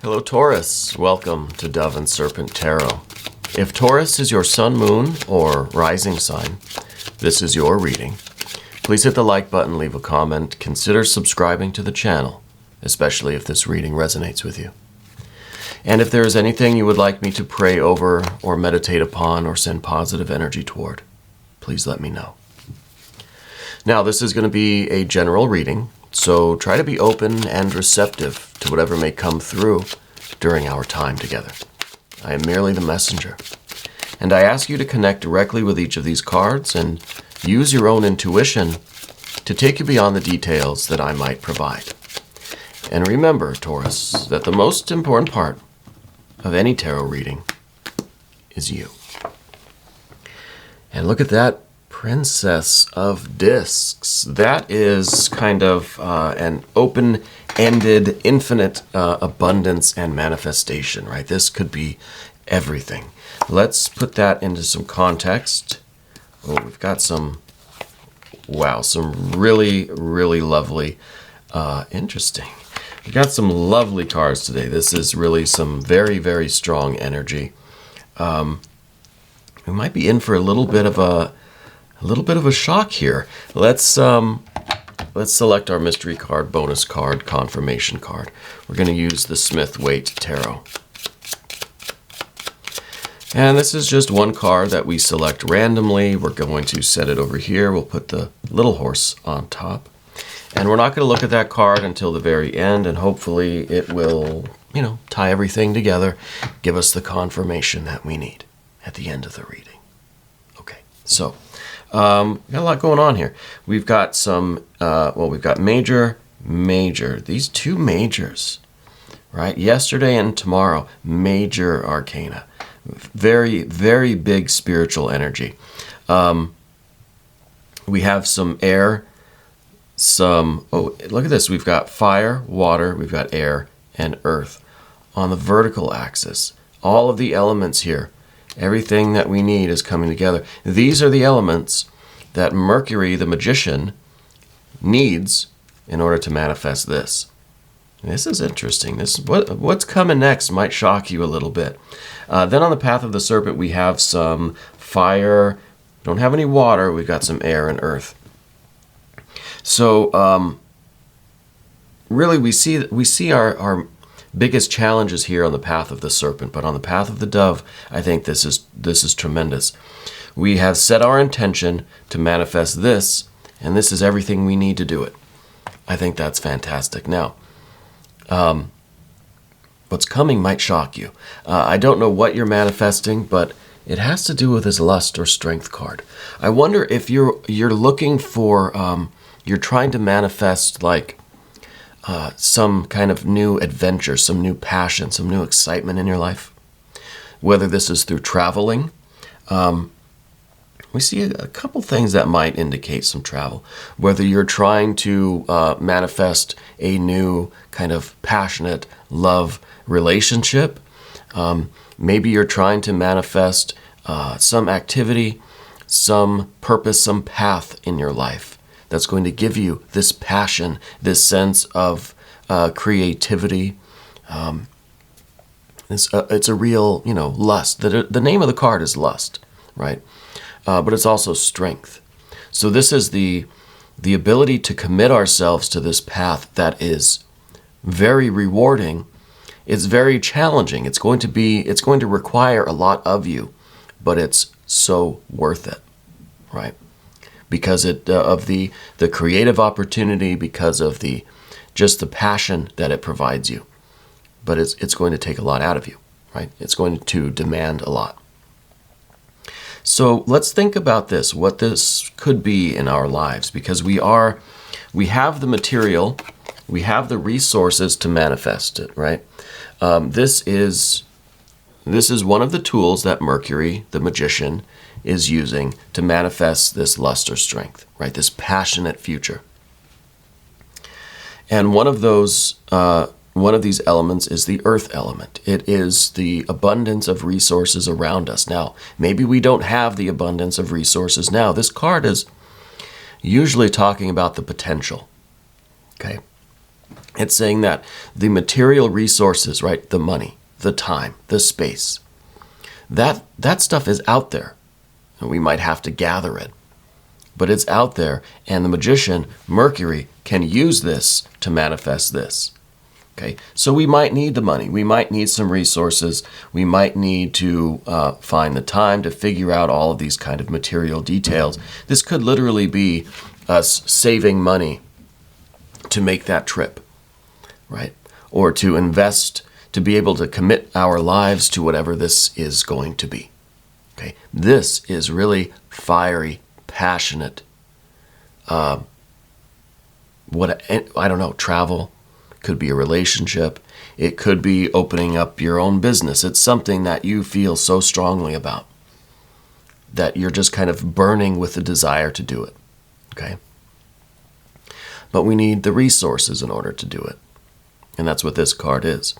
Hello Taurus, welcome to Dove and Serpent Tarot. If Taurus is your sun, moon, or rising sign, this is your reading. Please hit the like button, leave a comment, consider subscribing to the channel, especially if this reading resonates with you. And if there is anything you would like me to pray over or meditate upon or send positive energy toward, please let me know. Now, this is going to be a general reading, so try to be open and receptive to whatever may come through during our time together. I am merely the messenger, and I ask you to connect directly with each of these cards and use your own intuition to take you beyond the details that I might provide. And remember, Taurus, that the most important part of any tarot reading is you. And look at that Princess of Discs. That is kind of an open-ended, infinite abundance and manifestation, right? This could be everything. Let's put that into some context. Oh, we've got some really, really lovely, interesting. We've got some lovely cards today. This is really some very, very strong energy. We might be in for a little bit of a shock here. Let's select our mystery card, bonus card, confirmation card. We're going to use the Smith-Waite Tarot. And this is just one card that we select randomly. We're going to set it over here. We'll put the little horse on top. And we're not going to look at that card until the very end, and hopefully it will, tie everything together, give us the confirmation that we need at the end of the reading. Okay, so got a lot going on here. We've got some, we've got major, these two majors, right? Yesterday and tomorrow, major arcana. Very, very big spiritual energy. We have some air, look at this. We've got fire, water, we've got air, and earth on the vertical axis. All of the elements here. Everything that we need is coming together. These are the elements that Mercury, the magician, needs in order to manifest this. This is interesting. What's coming next might shock you a little bit. Then on the path of the serpent, we have some fire. Don't have any water. We've got some air and earth. So really, we see our biggest challenges here on the path of the serpent, but on the path of the dove, I think this is tremendous. We have set our intention to manifest this, and this is everything we need to do it. I think that's fantastic. Now, what's coming might shock you. I don't know what you're manifesting, but it has to do with this lust or strength card. I wonder if you're looking for, you're trying to manifest like some kind of new adventure, some new passion, some new excitement in your life. Whether this is through traveling, we see a couple things that might indicate some travel. Whether you're trying to manifest a new kind of passionate love relationship, maybe you're trying to manifest some activity, some purpose, some path in your life that's going to give you this passion, this sense of creativity. It's a real, lust. The name of the card is lust, right? But it's also strength. So this is the ability to commit ourselves to this path that is very rewarding. It's very challenging. It's going to require a lot of you, but it's so worth it, right? Because of the creative opportunity, because of just the passion that it provides you. But it's going to take a lot out of you, right? It's going to demand a lot. So let's think about this, what this could be in our lives, because we have the material, we have the resources to manifest it, right? This is one of the tools that Mercury, the magician, is using to manifest this lust or strength, right? This passionate future. And one of these elements is the earth element. It is the abundance of resources around us. Now, maybe we don't have the abundance of resources now. This card is usually talking about the potential, okay? It's saying that the material resources, right, the money, the time, the space, that stuff is out there. And we might have to gather it, but it's out there. And the magician, Mercury, can use this to manifest this. Okay, so we might need the money. We might need some resources. We might need to find the time to figure out all of these kind of material details. This could literally be us saving money to make that trip, right? Or to invest, to be able to commit our lives to whatever this is going to be. Okay, this is really fiery, passionate, I don't know, travel. Could be a relationship. It could be opening up your own business. It's something that you feel so strongly about that you're just kind of burning with the desire to do it. Okay? But we need the resources in order to do it. And that's what this card is.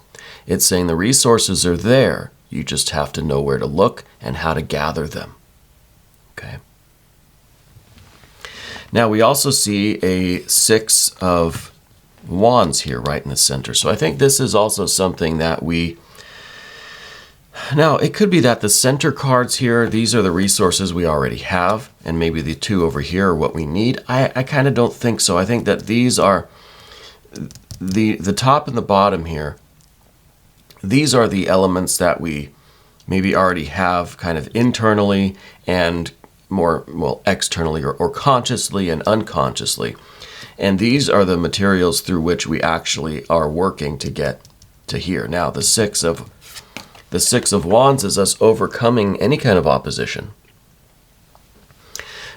It's saying the resources are there. You just have to know where to look and how to gather them. Okay? Now we also see a 6 of Wands here right in the center. So I think this is also something that now it could be that the center cards here, these are the resources we already have, and maybe the 2 over here are what we need. I kind of don't think so. I think that these are the top and the bottom here. These are the elements that we maybe already have kind of internally and more, well, externally or consciously and unconsciously. And these are the materials through which we actually are working to get to here. Now, the 6 of Wands is us overcoming any kind of opposition.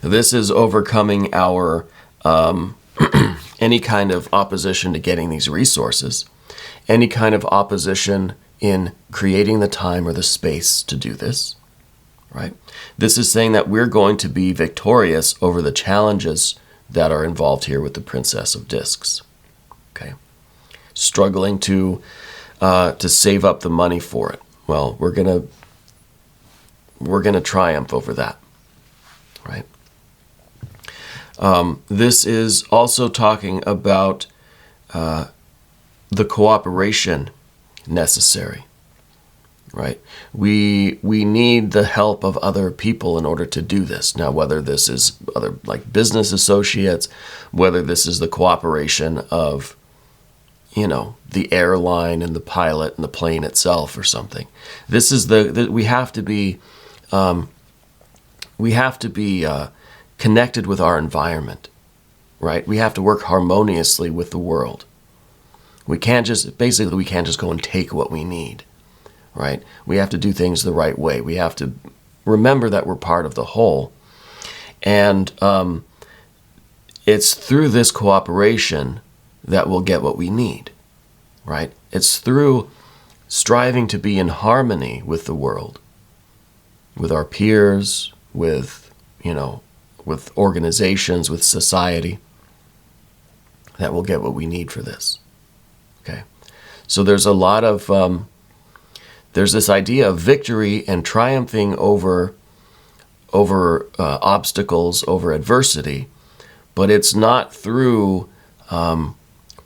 This is overcoming our any kind of opposition to getting these resources, any kind of opposition in creating the time or the space to do this, right? This is saying that we're going to be victorious over the challenges that are involved here with the Princess of Discs. Okay, struggling to save up the money for it. Well, we're gonna triumph over that, right? This is also talking about the cooperation necessary, right? We need the help of other people in order to do this. Now, whether this is other like business associates, whether this is the cooperation of, the airline and the pilot and the plane itself or something. This is we have to be connected with our environment, right? We have to work harmoniously with the world. We can't just go and take what we need. Right? We have to do things the right way. We have to remember that we're part of the whole. And it's through this cooperation that we'll get what we need. Right? It's through striving to be in harmony with the world, with our peers, with organizations, with society, that we'll get what we need for this. Okay? So there's a lot of there's this idea of victory and triumphing over obstacles, over adversity, but it's not through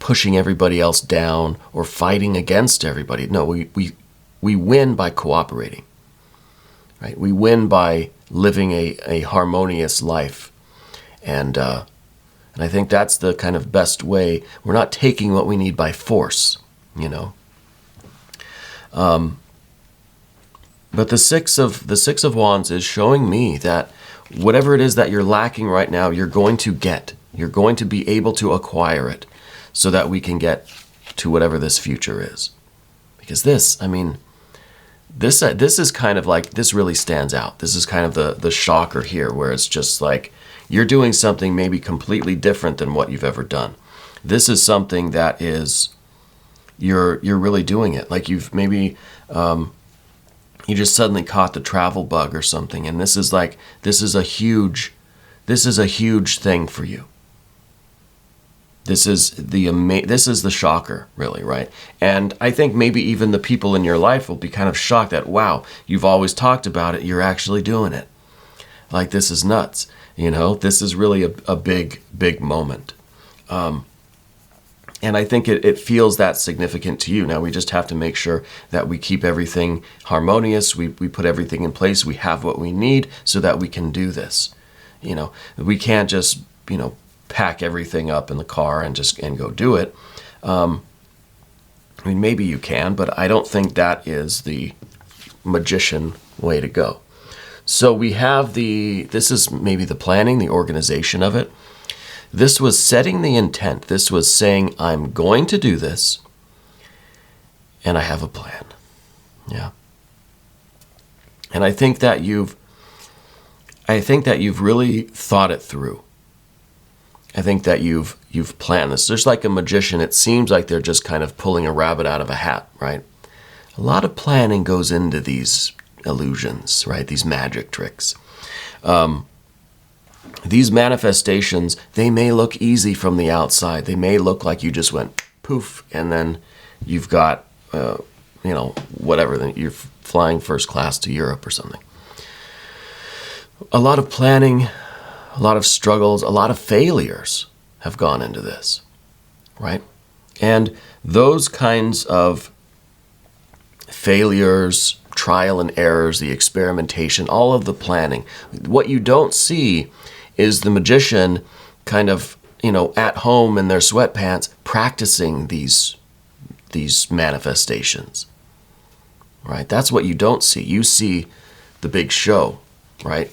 pushing everybody else down or fighting against everybody. No, we win by cooperating, right? We win by living a harmonious life, and I think that's the kind of best way. We're not taking what we need by force, But the six of Wands is showing me that whatever it is that you're lacking right now, you're going to get. You're going to be able to acquire it so that we can get to whatever this future is. Because this is kind of like, this really stands out. This is kind of the shocker here, where it's just like you're doing something maybe completely different than what you've ever done. This is something that is, you're really doing it. Like you've maybe... you just suddenly caught the travel bug or something, and this is a huge thing for you. This is the shocker, really, right? And I think maybe even the people in your life will be kind of shocked that, wow, you've always talked about it, you're actually doing it. Like, this is nuts, This is really a big moment. And I think it feels that significant to you. Now, we just have to make sure that we keep everything harmonious. We put everything in place. We have what we need so that we can do this. We can't just, pack everything up in the car and go do it. Maybe you can, but I don't think that is the magician way to go. So we have this is maybe the planning, the organization of it. This was setting the intent. This was saying, I'm going to do this, and I have a plan. Yeah. And I think that you've really thought it through. I think that you've planned this. Just like a magician, it seems like they're just kind of pulling a rabbit out of a hat, right? A lot of planning goes into these illusions, right? These magic tricks. These manifestations, they may look easy from the outside. They may look like you just went poof, and then you've got, whatever. Then you're flying first class to Europe or something. A lot of planning, a lot of struggles, a lot of failures have gone into this, right? And those kinds of failures, trial and errors, the experimentation, all of the planning, what you don't see is the magician kind of, at home in their sweatpants practicing these manifestations, right? That's what you don't see. You see the big show, right?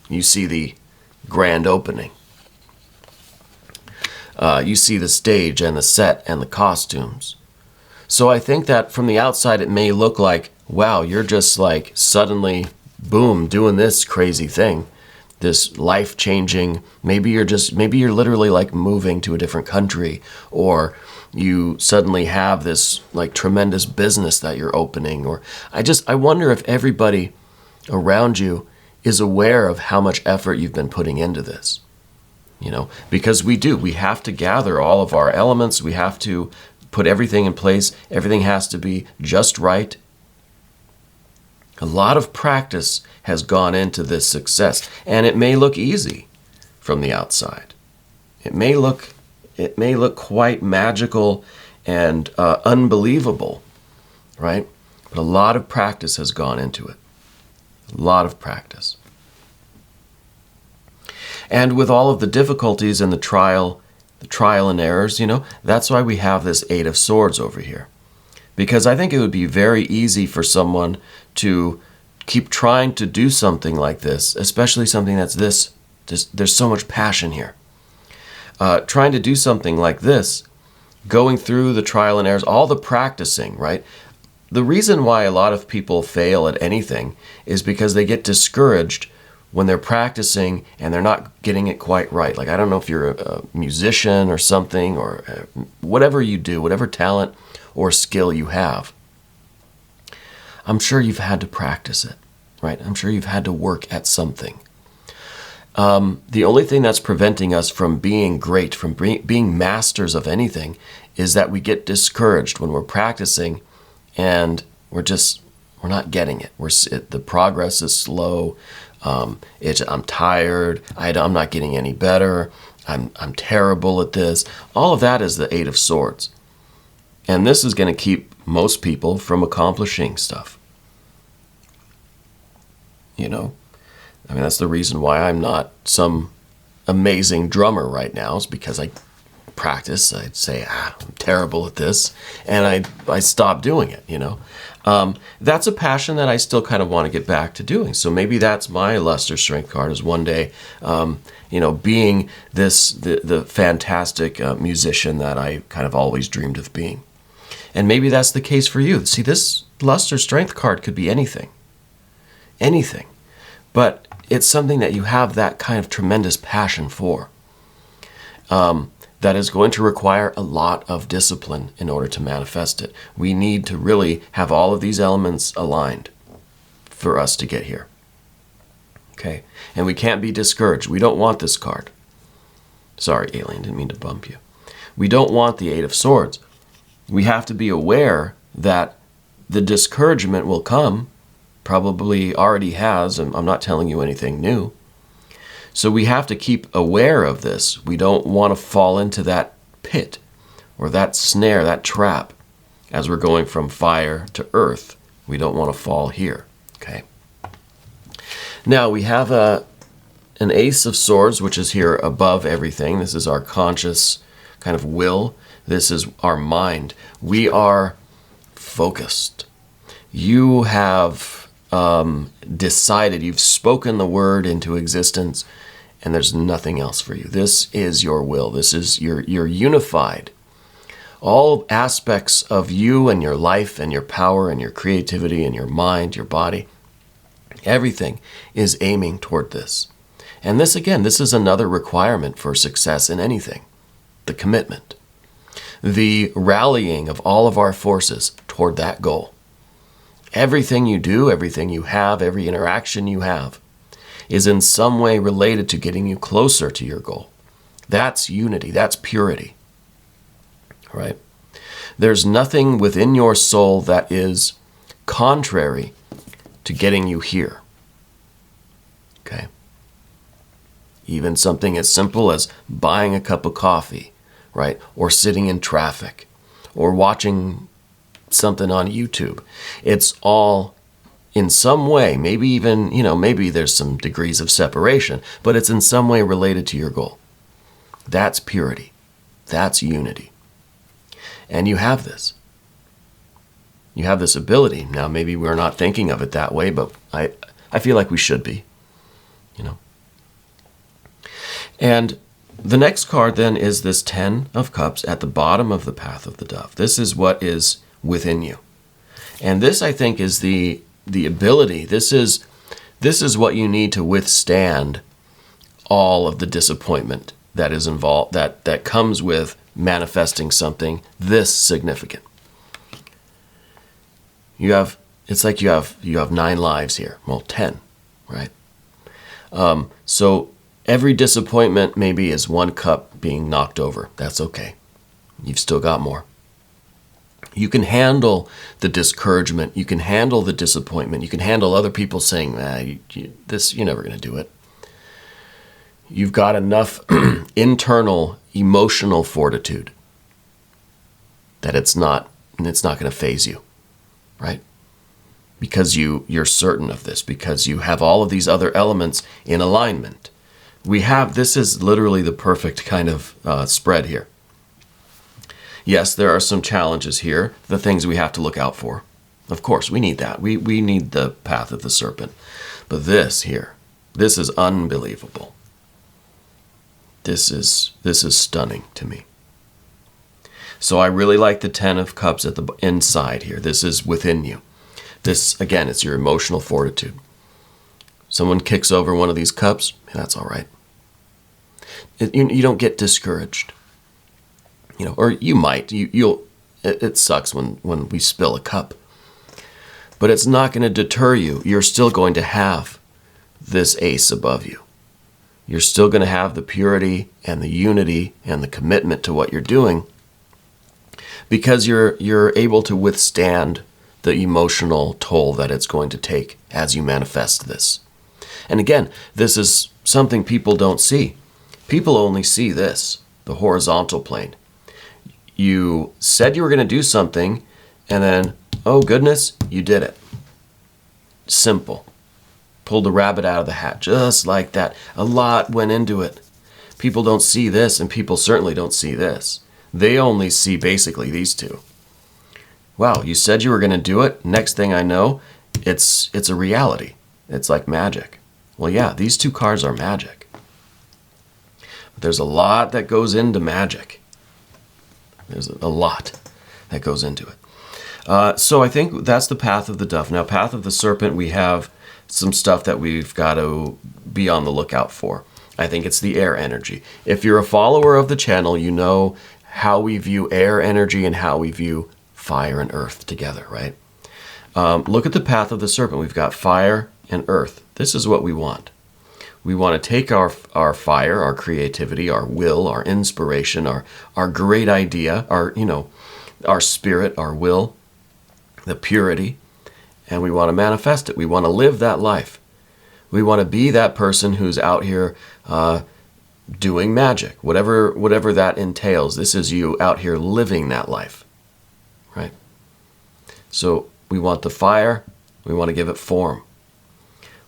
You see the grand opening. You see the stage and the set and the costumes. So I think that from the outside it may look like, wow, you're just like suddenly, boom, doing this crazy thing. This life-changing, maybe you're literally like moving to a different country, or you suddenly have this like tremendous business that you're opening, or I wonder if everybody around you is aware of how much effort you've been putting into this, because we have to gather all of our elements. We have to put everything in place. Everything has to be just right. A lot of practice has gone into this success, and it may look easy from the outside. It may look quite magical and unbelievable, right? But a lot of practice has gone into it. A lot of practice. And with all of the difficulties and the trial and errors, that's why we have this Eight of Swords over here. Because I think it would be very easy for someone to keep trying to do something like this, especially something that's there's so much passion here. Trying to do something like this, going through the trial and errors, all the practicing, right? The reason why a lot of people fail at anything is because they get discouraged when they're practicing and they're not getting it quite right. Like, I don't know if you're a musician or something, or whatever you do, whatever talent or skill you have. I'm sure you've had to practice it, right? I'm sure you've had to work at something. The only thing that's preventing us from being great, from being masters of anything, is that we get discouraged when we're practicing and we're not getting it. The progress is slow. I'm tired. I'm not getting any better. I'm terrible at this. All of that is the Eight of Swords. And this is going to keep most people from accomplishing stuff. That's the reason why I'm not some amazing drummer right now, is because I practice. I'd say, I'm terrible at this, and I stop doing it, That's a passion that I still kind of want to get back to doing. So maybe that's my luster strength card, is one day, being the fantastic musician that I kind of always dreamed of being. And maybe that's the case for you. See, this luster strength card could be anything. Anything. But it's something that you have that kind of tremendous passion for. That is going to require a lot of discipline in order to manifest it. We need to really have all of these elements aligned for us to get here. Okay? And we can't be discouraged. We don't want this card. Sorry, alien, didn't mean to bump you. We don't want the Eight of Swords. We have to be aware that the discouragement will come, probably already has, and I'm not telling you anything new. So we have to keep aware of this. We don't want to fall into that pit or that snare, that trap, as we're going from fire to earth. We don't want to fall here, okay? Now we have an Ace of Swords, which is here above everything. This is our conscious kind of will. This is our mind. We are focused. You have decided, you've spoken the word into existence, and there's nothing else for you. This is your will. This is, you're unified. All aspects of you and your life and your power and your creativity and your mind, your body, everything is aiming toward this. And this, again, this is another requirement for success in anything. The commitment. The rallying of all of our forces toward that goal. Everything you do, everything you have, every interaction you have is in some way related to getting you closer to your goal. That's unity. That's purity. Right? There's nothing within your soul that is contrary to getting you here. Okay? Even something as simple as buying a cup of coffee, right? Or sitting in traffic, or watching something on YouTube. It's all in some way, maybe even, maybe there's some degrees of separation, but it's in some way related to your goal. That's purity. That's unity. And you have this. You have this ability. Now, maybe we're not thinking of it that way, but I feel like we should be, And the next card then is this 10 of Cups at the bottom of the path of the dove. This is what is within you. And this, I think, is the ability. This is what you need to withstand all of the disappointment that is involved, that comes with manifesting something this significant. It's like you have 9 lives here. Well, 10, right? So every disappointment maybe is 1 cup being knocked over. That's okay. You've still got more. You can handle the discouragement. You can handle the disappointment. You can handle other people saying, you're never going to do it. You've got enough internal emotional fortitude that it's not going to faze you, right? Because you're certain of this, because you have all of these other elements in alignment. This is literally the perfect kind of spread here. Yes, there are some challenges here, the things we have to look out for. Of course, we need that. We need the path of the serpent. But this is unbelievable. This is stunning to me. So I really like the 10 of Cups at the inside here. This is within you. This, again, it's your emotional fortitude. Someone kicks over one of these cups, that's all right. You don't get discouraged. Or you might. It sucks when we spill a cup. But it's not going to deter you. You're still going to have this ace above you. You're still going to have the purity and the unity and the commitment to what you're doing, because you're able to withstand the emotional toll that it's going to take as you manifest this. And again, this is something people don't see. People only see this, the horizontal plane. You said you were going to do something, and then, oh goodness, you did it. Simple. Pulled the rabbit out of the hat, just like that. A lot went into it. People don't see this, and people certainly don't see this. They only see basically these two. Wow, you said you were going to do it. Next thing I know, it's a reality. It's like magic. Well, yeah, these 2 cards are magic. But there's a lot that goes into magic. There's a lot that goes into it. So I think that's the path of the dove. Now, path of the serpent, we have some stuff that we've got to be on the lookout for. I think it's the air energy. If you're a follower of the channel, you know how we view air energy and how we view fire and earth together, right? Look at the path of the serpent. We've got fire and earth. This is what we want. We want to take our fire, our creativity, our will, our inspiration, our great idea, our spirit, our will, the purity, and we want to manifest it. We want to live that life. We want to be that person who's out here doing magic, whatever that entails. This is you out here living that life, right? So we want the fire, we want to give it form.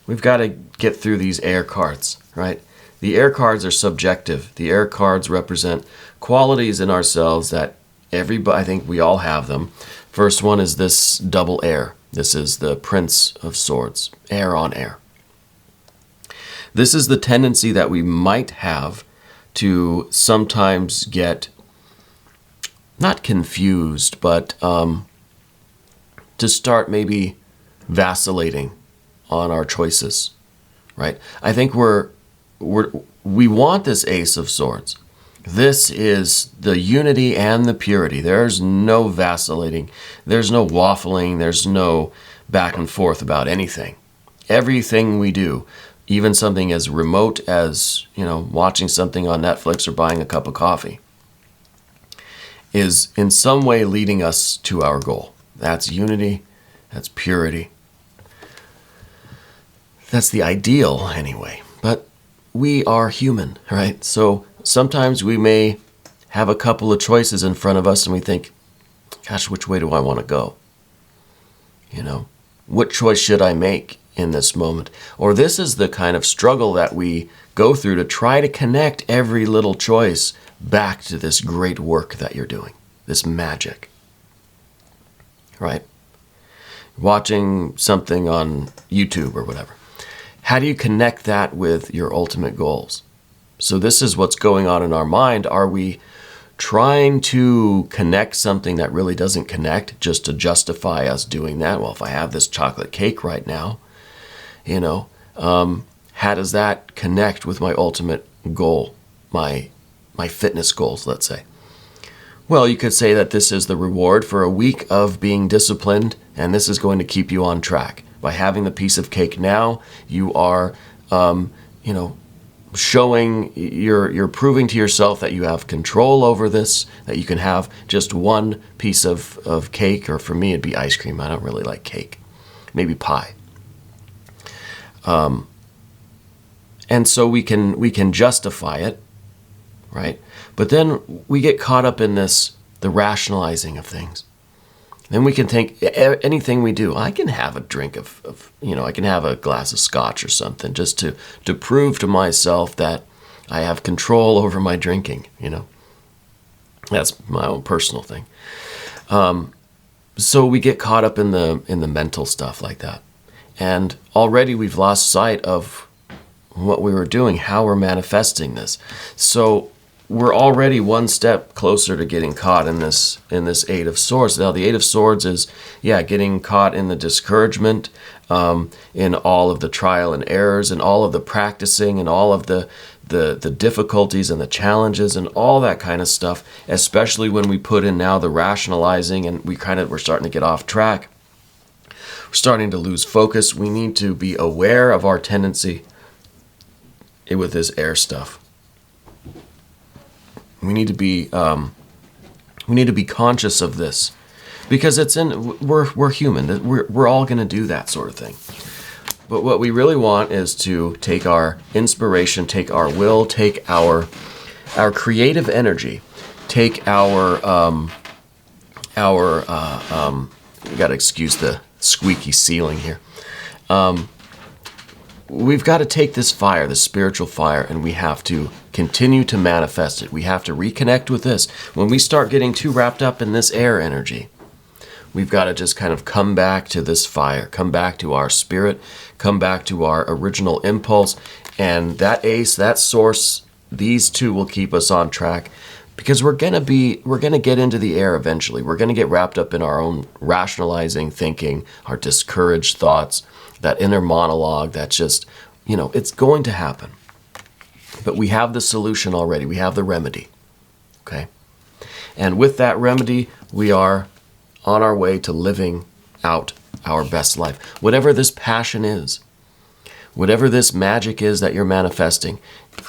We've got to get through these air cards, right? The air cards are subjective. The air cards represent qualities in ourselves that I think we all have them. First one is this double air. This is the Prince of Swords, air on air. This is the tendency that we might have to sometimes get, not confused, but to start maybe vacillating on our choices, right? I think we want this Ace of Swords. This is the unity and the purity. There's no vacillating. There's no waffling. There's no back and forth about anything. Everything we do, even something as remote as, watching something on Netflix or buying a cup of coffee, is in some way leading us to our goal. That's unity. That's purity. That's the ideal anyway. But we are human, right? So sometimes we may have a couple of choices in front of us and we think, gosh, which way do I want to go? What choice should I make in this moment? Or this is the kind of struggle that we go through to try to connect every little choice back to this great work that you're doing, this magic, right? Watching something on YouTube or whatever. How do you connect that with your ultimate goals? So this is what's going on in our mind. Are we trying to connect something that really doesn't connect just to justify us doing that? Well, if I have this chocolate cake right now, how does that connect with my ultimate goal, my fitness goals, let's say? Well, you could say that this is the reward for a week of being disciplined, and this is going to keep you on track. By having the piece of cake now, you are, showing, you're proving to yourself that you have control over this, that you can have just one piece of cake, or for me, it'd be ice cream. I don't really like cake. Maybe pie. And so we can justify it, right? But then we get caught up in the rationalizing of things. Then we can think anything we do, I can have a drink I can have a glass of scotch or something just to prove to myself that I have control over my drinking, That's my own personal thing. So we get caught up in the mental stuff like that. And already we've lost sight of what we were doing, how we're manifesting this. So we're already one step closer to getting caught in this Eight of Swords. Now, the Eight of Swords is, getting caught in the discouragement, in all of the trial and errors, and all of the practicing, and all of the difficulties and the challenges and all that kind of stuff, especially when we put in now the rationalizing and we're starting to get off track. We're starting to lose focus. We need to be aware of our tendency with this air stuff. We need to be conscious of this, because we're human. We're all going to do that sort of thing. But what we really want is to take our inspiration, take our will, take our creative energy, take our you got to excuse the squeaky ceiling here. We've got to take this fire, this spiritual fire, and we have to continue to manifest it. We have to reconnect with this. When we start getting too wrapped up in this air energy, we've got to just kind of come back to this fire, come back to our spirit, come back to our original impulse, and that ace, that source, these two will keep us on track, because we're going to get into the air eventually. We're going to get wrapped up in our own rationalizing thinking, our discouraged thoughts, that inner monologue that's just, it's going to happen. But we have the solution already. We have the remedy, okay? And with that remedy, we are on our way to living out our best life. Whatever this passion is, whatever this magic is that you're manifesting,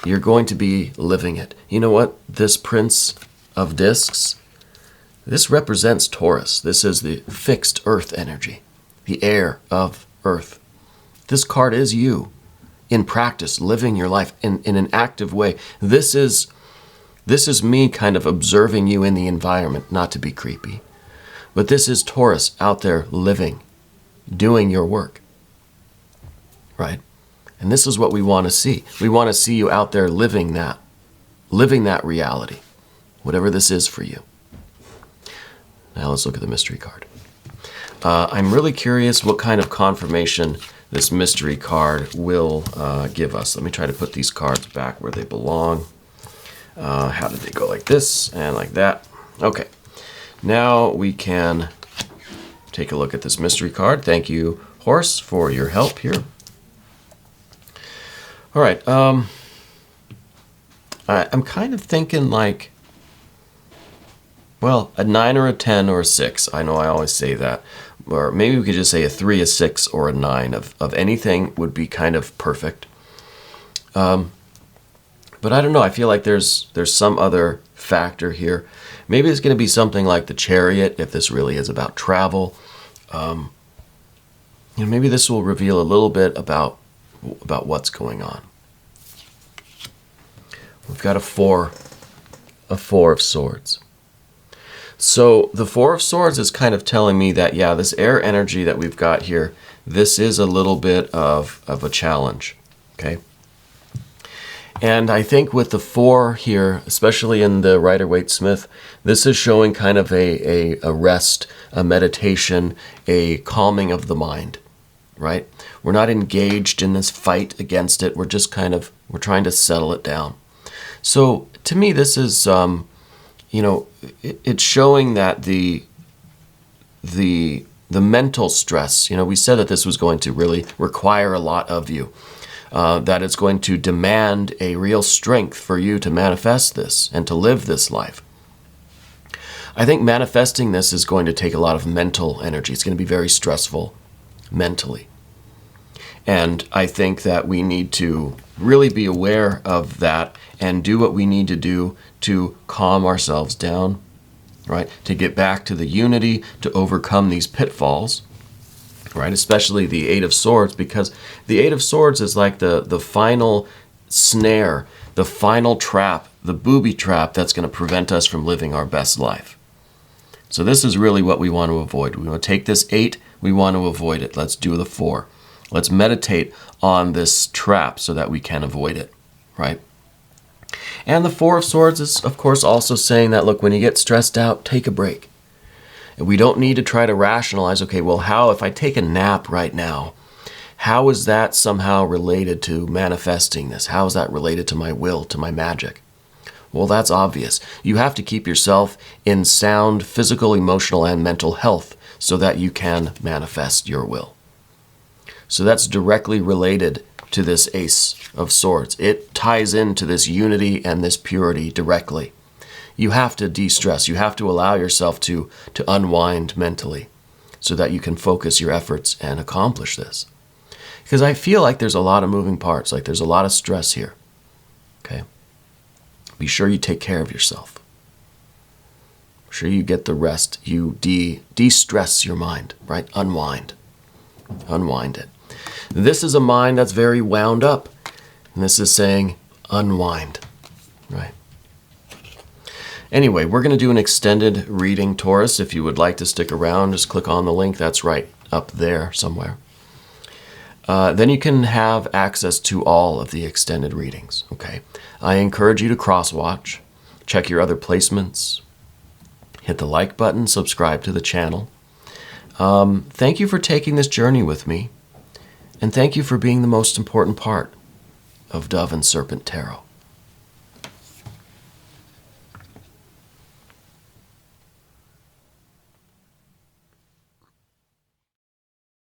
you're going to be living it. You know what? This Prince of Discs, this represents Taurus. This is the fixed earth energy, the air of earth. This card is you. in practice, living your life in an active way. This is me kind of observing you in the environment, not to be creepy. But this is Taurus out there living, doing your work, right? And this is what we want to see. We want to see you out there living that reality, whatever this is for you. Now let's look at the mystery card. I'm really curious what kind of confirmation this mystery card will give us. Let me try to put these cards back where they belong. How did they go? Like this and like that. Okay. Now we can take a look at this mystery card. Thank you, Horse, for your help here. All right. I'm kind of thinking like, well, a 9 or a 10 or a 6. I know I always say that. Or maybe we could just say a 3, a 6, or a 9 of anything would be kind of perfect. But I don't know. I feel like there's some other factor here. Maybe it's going to be something like the Chariot, if this really is about travel. Maybe this will reveal a little bit about what's going on. We've got a 4 of Swords. So the 4 of Swords is kind of telling me that, yeah, this air energy that we've got here, this is a little bit of a challenge, okay? And I think with the 4 here, especially in the Rider-Waite-Smith, this is showing kind of a rest, a meditation, a calming of the mind, right? We're not engaged in this fight against it. We're just we're trying to settle it down. So to me, this is, it's showing that the mental stress, we said that this was going to really require a lot of you. That it's going to demand a real strength for you to manifest this and to live this life. I think manifesting this is going to take a lot of mental energy. It's going to be very stressful mentally. And I think that we need to really be aware of that and do what we need to do to calm ourselves down, right? To get back to the unity, to overcome these pitfalls. Right, especially the 8 of Swords, because the 8 of Swords is like the final snare, the final trap, the booby trap that's going to prevent us from living our best life. So this is really what we want to avoid. We want to take this 8, we want to avoid it. Let's do the 4. Let's meditate on this trap so that we can avoid it, right? And the 4 of Swords is, of course, also saying that, look, when you get stressed out, take a break. We don't need to try to rationalize, okay, well, how, if I take a nap right now, how is that somehow related to manifesting this? How is that related to my will, to my magic? Well, that's obvious. You have to keep yourself in sound physical, emotional, and mental health so that you can manifest your will. So that's directly related to this Ace of Swords. It ties into this unity and this purity directly. You have to de-stress. You have to allow yourself to unwind mentally so that you can focus your efforts and accomplish this. Because I feel like there's a lot of moving parts, like there's a lot of stress here. Okay? Be sure you take care of yourself. Be sure you get the rest. You de-stress your mind, right? Unwind. Unwind it. This is a mind that's very wound up. And this is saying unwind, right? Anyway, we're going to do an extended reading, Taurus. If you would like to stick around, just click on the link. That's right up there somewhere. Then you can have access to all of the extended readings, okay? I encourage you to cross-watch, check your other placements, hit the like button, subscribe to the channel. Thank you for taking this journey with me, and thank you for being the most important part of Dove and Serpent Tarot.